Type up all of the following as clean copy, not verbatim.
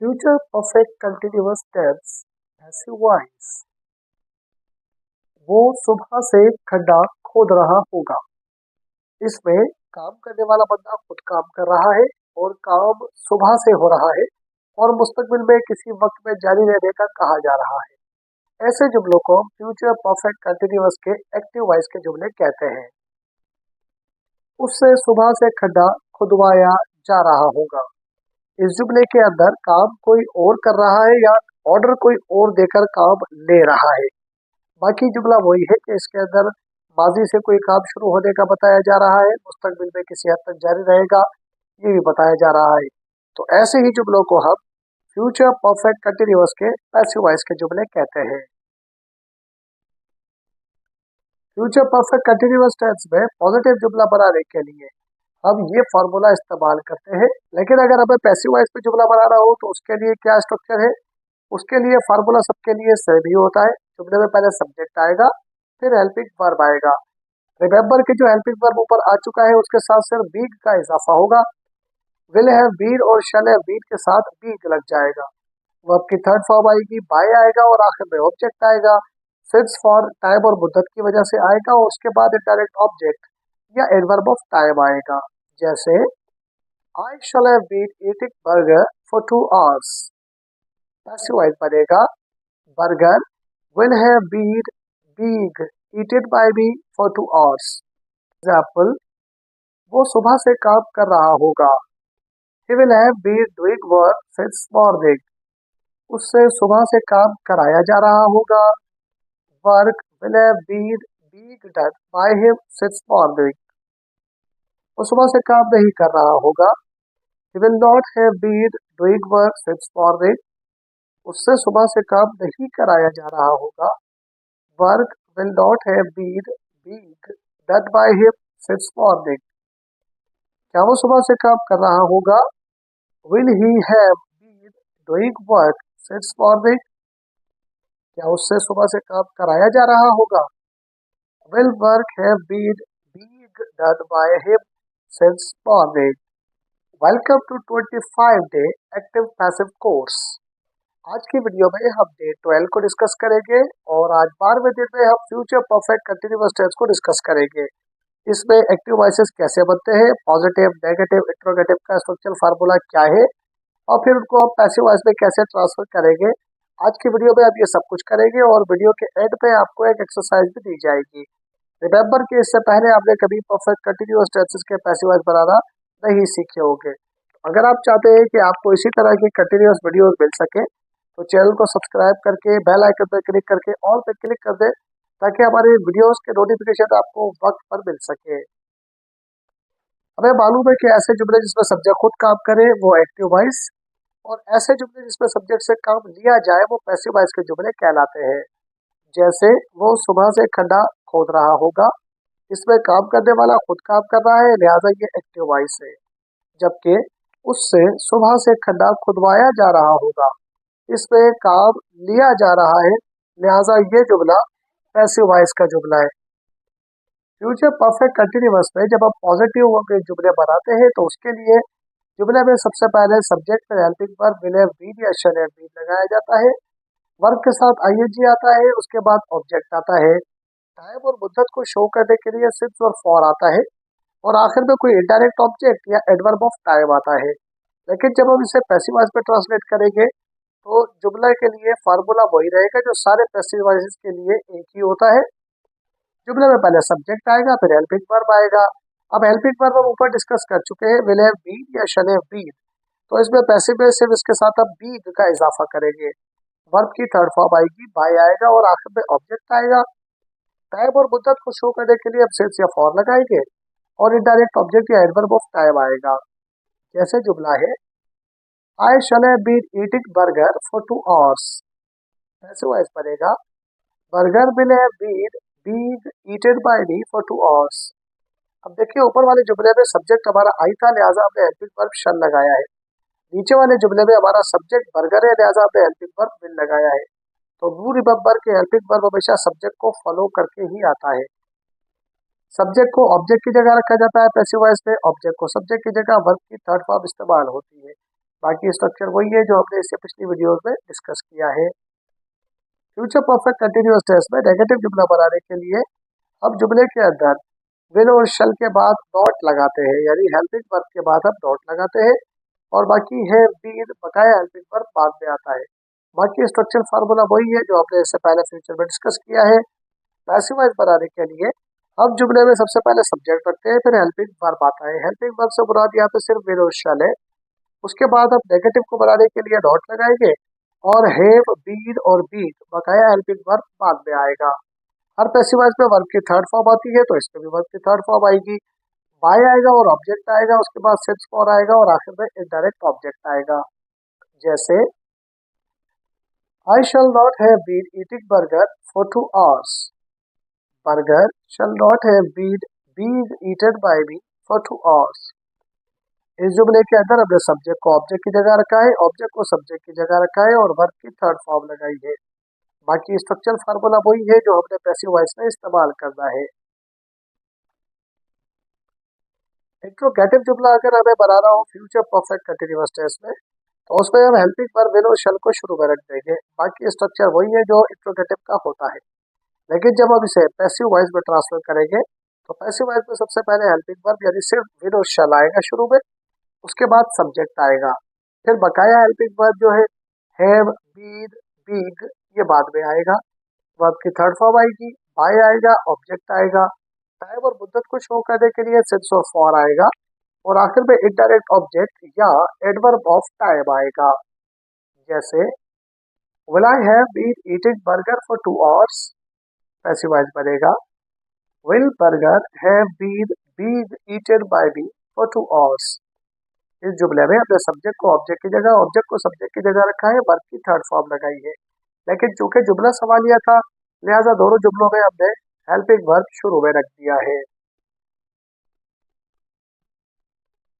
Future perfect continuous tense passive voice. वो सुबह से खड्डा खोद रहा होगा। इसमें काम करने वाला बंदा खुद काम कर रहा है और काम सुबह से हो रहा है और मुस्तकबिल में किसी वक्त में जारी रहने का कहा जा रहा है। ऐसे जुमलों को फ्यूचर परफेक्ट कंटिन्यूअस के एक्टिव वॉइस के जुमले कहते हैं। उससे सुबह से खड्डा खुदवाया जा रहा होगा। इस जुमले के अंदर काम कोई और कर रहा है या ऑर्डर कोई और देकर काम ले रहा है। बाकी जुमला वही है कि इसके अंदर माजी से कोई काम शुरू होने का बताया जा रहा है, मुस्तकबिल में किसी हद तक जारी रहेगा ये भी बताया जा रहा है। तो ऐसे ही जुमलों को हम फ्यूचर परफेक्ट कंटिन्यूअस के पैसिव वॉइस के जुमले कहते हैं। फ्यूचर परफेक्ट कंटिन्यूअस टेंस में पॉजिटिव जुमला बनाने के लिए हम ये फार्मूला इस्तेमाल करते हैं, लेकिन अगर हमें पैसिव वॉइस पे जुमला बनाना हो तो उसके लिए क्या स्ट्रक्चर है, उसके लिए फार्मूला सबके लिए सेम ही होता है। जुमले में पहले सब्जेक्ट आएगा, फिर हेल्पिंग वर्ब आएगा। रिमेंबर कि जो हेल्पिंग वर्ब ऊपर आ चुका है उसके साथ सिर्फ बीग का इजाफा होगा। विल हैव बीन और शैल हैव बीन के साथ बीग लग जाएगा। वर्ब की थर्ड फॉर्म आएगी, बाय आएगा और आखिर में ऑब्जेक्ट आएगा। सिंस फॉर टाइम और मुद्दत की वजह से आएगा और उसके बाद इनडायरेक्ट ऑब्जेक्ट या एडवर्ब ऑफ टाइम आएगा। जैसे I shall have been eating burger for 2 hours। Passive voice बनेगा burger will have been being eaten by me for 2 hours। Example, वो सुबह से काम कर रहा होगा। He will have been doing work since morning। उससे सुबह से काम कराया जा रहा होगा। Work will have been being done by him since morning। वो सुबह से काम नहीं कर रहा होगा। He will not have been doing work since morning। उससे सुबह से काम नहीं कराया जा रहा होगा। Work will not have been being done by him since morning। क्या वो सुबह से काम कर रहा होगा? Will he have been doing work since morning? क्या उससे सुबह से काम कराया जा रहा होगा? Will work have been being done by him since morning? Welcome to 25-day active passive course। आज की वीडियो में हम डे 12 को डिस्कस करेंगे और आज 12वें दिन में हम फ्यूचर परफेक्ट कंटिन्यूअस टेंस को डिस्कस करेंगे। इसमें एक्टिव वॉइसेस कैसे बनते हैं, पॉजिटिव, नेगेटिव, इंट्रोगेटिव का स्ट्रक्चरल फार्मूला क्या है और फिर उनको हम पैसिव वॉइस में कैसे ट्रांसफर करेंगे। आज की वीडियो में आप ये सब कुछ करेंगे और वीडियो के एंड पे आपको एक एक्सरसाइज भी दी जाएगी। रिमेंबर कि इससे पहले आपने कभी परफेक्ट कंटिन्यूअस टेंसेस के पैसिव वॉइस बनाना नहीं सीखे होंगे। अगर आप चाहते हैं कि आपको इसी तरह की कंटिन्यूअस वीडियोस मिल सके तो चैनल को सब्सक्राइब करके बेल आइकन पर क्लिक करके ऑल पे क्लिक कर दें ताकि हमारे वीडियोस के नोटिफिकेशन आपको वक्त पर मिल सके। हमें मालूम है कि ऐसे जुमले जिसमें सब्जेक्ट खुद काम करे वो एक्टिव वॉइस और ऐसे जुमले जिसमें सब्जेक्ट से काम लिया जाए वो पैसिव वॉइस के जुमले कहलाते हैं। जैसे वो सुबह से खड्डा खोद रहा होगा, इसमें काम करने वाला खुद काम कर रहा है लिहाजा ये एक्टिव वॉइस है। जबकि उससे सुबह से खड्डा खुदवाया जा रहा होगा, इसमें काम लिया जा रहा है लिहाजा ये जुमला पैसिव वॉइस का जुमला है। फ्यूचर परफेक्ट कंटिन्यूअस में जब हम पॉजिटिव के जुमले बनाते हैं तो उसके लिए जुमले में सबसे पहले सब्जेक्ट में helping verb will have been या शैल हैव बीन लगाया जाता है। वर्ब के साथ आईएनजी आता है, उसके बाद ऑब्जेक्ट आता है। टाइम और मुद्दत को शो करने के लिए सिंस और फॉर आता है और आखिर में कोई इनडायरेक्ट ऑब्जेक्ट या एडवर्ब ऑफ टाइम आता है। लेकिन जब हम इसे पैसिव वॉइस में ट्रांसलेट करेंगे तो जुमले के लिए फार्मूला वही रहेगा जो सारे पैसिव वॉइसेस के लिए एक ही होता है। जुमले में पहले सब्जेक्ट आएगा, फिर हेल्पिंग वर्ब आएगा। अब हेल्पिंग वर्ब हम ऊपर डिस्कस कर चुके हैं, विल हैव बीन या शैल हैव बीन। तो इसमें पैसिव में सिर्फ इसके साथ अब बीन का इजाफा करेंगे। वर्ब की थर्ड फॉर्म आएगी, बाय आएगा और आखिर में ऑब्जेक्ट आएगा। टाइम और मुद्दत को शो करने के लिए अब सिंस या फॉर लगाएंगे और इनडायरेक्ट ऑब्जेक्ट या एडवर्ब ऑफ टाइम आएगा। जैसे जुमला है I shall have been eating burger for 2 hours। Passive voice बनेगा burger will have been being eaten by me for 2 hours। अब देखिए ऊपर वाले जुमले में सब्जेक्ट हमारा आई था लिहाजा हमने हेल्पिंग वर्ब shall लगाया है। नीचे वाले जुमले में हमारा सब्जेक्ट बर्गर है लिहाजा हमने हेल्पिंग वर्ब will लगाया है। तो डू रिमेंबर के हेल्पिंग वर्ब हमेशा सब्जेक्ट को फॉलो करके ही आता है। सब्जेक्ट को ऑब्जेक्ट की जगह रखा जाता है पैसिव वॉइस में, ऑब्जेक्ट को सब्जेक्ट की जगह वर्ब की थर्ड फॉर्म इस्तेमाल होती है। बाकी स्ट्रक्चर वही है जो हमने इससे पिछली वीडियोस में डिस्कस किया है। फ्यूचर परफेक्ट कंटिन्यूअस टेंस में नेगेटिव जुमला बनाने के लिए हम जुमले के अंदर विल और शल के बाद डॉट लगाते हैं, यानी हेल्पिंग वर्ब के बाद हम डॉट लगाते हैं, और बाकी है बीन बकाया हेल्पिंग वर्ब बाद में आता है। बाकी स्ट्रक्चर फार्मूला वही है जो हमने इससे पहले फ्यूचर में डिस्कस किया है। पैसिव वॉइस बनाने के लिए हम जुमले में सबसे पहले सब्जेक्ट रखते हैं, फिर हेल्पिंग वर्ब आता है। हेल्पिंग वर्ब से मुराद यहाँ पे सिर्फ विल और शल है। उसके बाद हम नेगेटिव को बनाने के लिए डॉट लगाएंगे, और हैव बीन और बीन बकाया हेल्पिंग वर्ब बाद में आएगा। हर पैसिव वॉइस में वर्ब की थर्ड फॉर्म आती है, तो इसमें भी वर्ब की थर्ड फॉर्म आएगी। बाय आएगा और ऑब्जेक्ट आएगा, उसके बाद सिंस फॉर आएगा और आखिर में इनडायरेक्ट ऑब्जेक्ट आएगा। जैसे I shall not have been eating burger for 2 hours। Burger shall not have been eaten by me for 2 hours। इस जुमले के अंदर हमने सब्जेक्ट को ऑब्जेक्ट की जगह रखा है, ऑब्जेक्ट को सब्जेक्ट की जगह रखा है, और वर्ब की थर्ड फॉर्म लगाई है। बाकी स्ट्रक्चर फार्मूला वही है जो हमने पैसिव वॉइस में इस्तेमाल करना है। इंट्रोगेटिव जुमला अगर हमें बनाना हो फ्यूचर परफेक्ट कंटिन्यूअस टेंस में, तो उसमें हम हेल्पिंग वर्ब विल और शैल को शुरू में रख देंगे। बाकी स्ट्रक्चर वही है जो इंट्रोगेटिव का होता है। लेकिन जब हम इसे पैसिव वॉइस में ट्रांसफर करेंगे, तो पैसिव वॉइस में सबसे पहले हेल्पिंग वर्ब यानी सिर्फ विल और शैल आएगा शुरू में, उसके बाद सब्जेक्ट आएगा, फिर बकाया हेल्पिंग वर्ब जो है हैव बीन बीइंग ये बाद में आएगा। वर्ब की थर्ड फॉर्म आएगी, बाय आएगा, ऑब्जेक्ट आएगा, टाइम और मुद्दत को शो करने के लिए सिंस और फॉर आएगा, और आखिर में इनडायरेक्ट ऑब्जेक्ट या एडवर्ब ऑफ टाइम आएगा। जैसे will I have been eating burger for 2 hours, passive voice बनेगा will burger have been eaten by me for 2 hours। इस जुमले में हमने सब्जेक्ट को ऑब्जेक्ट की जगह, ऑब्जेक्ट को सब्जेक्ट की जगह रखा है, वर्ब की थर्ड फॉर्म लगाई है। लेकिन चूंकि जुमला सवालिया था, लिहाजा दोनों जुमलों में हमने हेल्पिंग वर्ब शुरू में रख दिया है।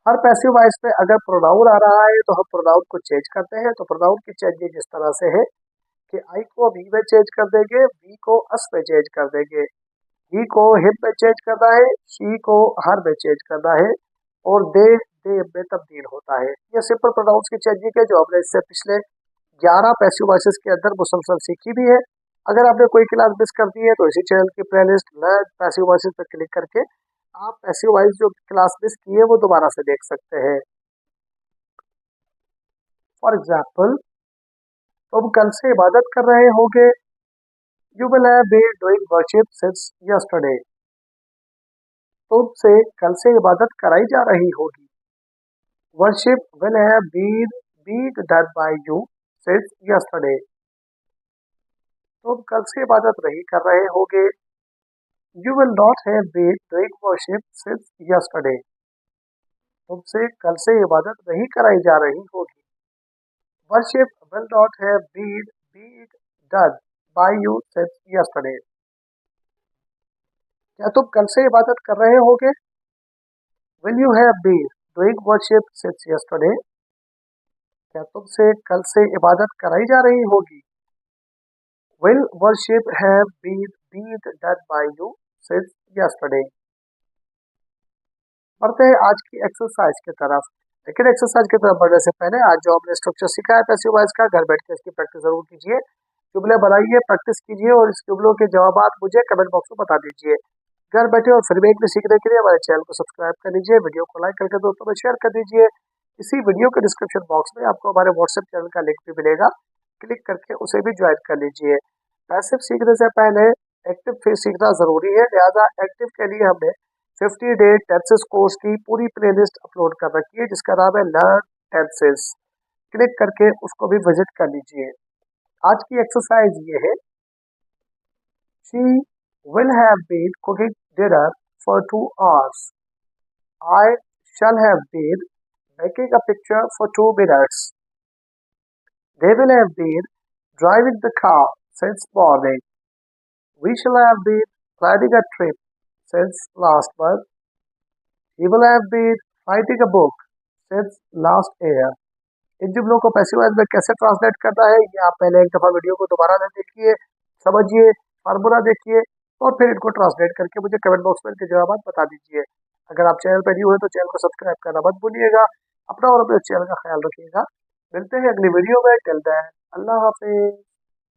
हर पैसिव वॉइस में अगर प्रोनाउन आ रहा है तो हम प्रोनाउन को चेंज करते हैं। तो प्रोनाउन की चेंजिंग इस तरह से है कि आई को वी में चेंज कर देंगे, वी को अस में चेंज कर देंगे, ही को हिम में चेंज करना है, शी को हर में चेंज करना है, और दे में तब्दील होता है। ये सिंपल प्रोनाउंस की चेंजिंग है जो हमने इससे पिछले 11 पैसिव वॉइसेस के अंदर मुसलसल सीखी भी है। अगर आपने कोई क्लास मिस कर दी है तो इसी चैनल की प्लेलिस्ट लर्न पैसिव वॉइसेस पर क्लिक करके आप पैसिव वॉइस जो क्लास मिस की है वो दोबारा से देख सकते हैं। फॉर एग्जाम्पल, तुम कल से इबादत कर रहे होगे, you will have been doing worship since yesterday. तुमसे कल से इबादत कराई जा रही होगी, worship will have been done by you since yesterday. तुम कल से इबादत नहीं कर रहे होगे, you will not have been doing worship since yesterday. तुमसे कल से इबादत नहीं कराई जा रही होगी, worship will not have been done by you since yesterday. क्या तुम कल से इबादत कर रहे होगे, will you have been doing worship since yesterday. क्या तुमसे कल से इबादत कराई जा रही होगी, will worship have been done by you since yesterday. बढ़ते हैं आज की एक्सरसाइज की तरफ। लेकिन एक्सरसाइज की तरफ बढ़ने से पहले आज जो हमने स्ट्रक्चर सीखा है पैसिव वॉइस का, घर बैठ के इसकी प्रैक्टिस जरूर कीजिए। जुमले बनाइए, प्रैक्टिस कीजिए, और इस जुमलों के जवाब मुझे कमेंट बॉक्स में बता दीजिए। घर बैठे और फिर भी एक भी सीखने के लिए हमारे चैनल को सब्सक्राइब कर लीजिए, वीडियो को लाइक करके दोस्तों में शेयर कर दीजिए। इसी वीडियो के डिस्क्रिप्शन बॉक्स में आपको हमारे व्हाट्सएप चैनल का लिंक भी मिलेगा, क्लिक करके उसे भी ज्वाइन कर लीजिए। पैसिव सीखने से पहले एक्टिव फिर सीखना जरूरी है, लिहाजा एक्टिव के लिए हमने 50 डे टेंसेस कोर्स की पूरी प्लेलिस्ट अपलोड कर रखी है जिसका नाम है लर्न टेंसेस। क्लिक करके उसको भी विजिट कर लीजिए। आज की एक्सरसाइज ये है, she will have been cooking dinner for 2 hours। I shall have been making a picture for 2 minutes। They will have been driving the car since morning. We shall have been planning a trip since last month। He will have been writing a book since last year। इन जुमलों को passive voice में कैसे translate करना है ये आप पहले एक दफा वीडियो को दोबारा देखिए, समझिए, फार्मूला देखिए, और फिर इनको ट्रांसलेट करके मुझे कमेंट बॉक्स में इनके जवाब बता दीजिए। अगर आप चैनल पर न्यू है तो चैनल को सब्सक्राइब करना मत भूलिएगा। अपना और अपने चैनल का ख्याल रखिएगा। मिलते हैं अगली वीडियो में। टिल देन अल्लाह हाफिज।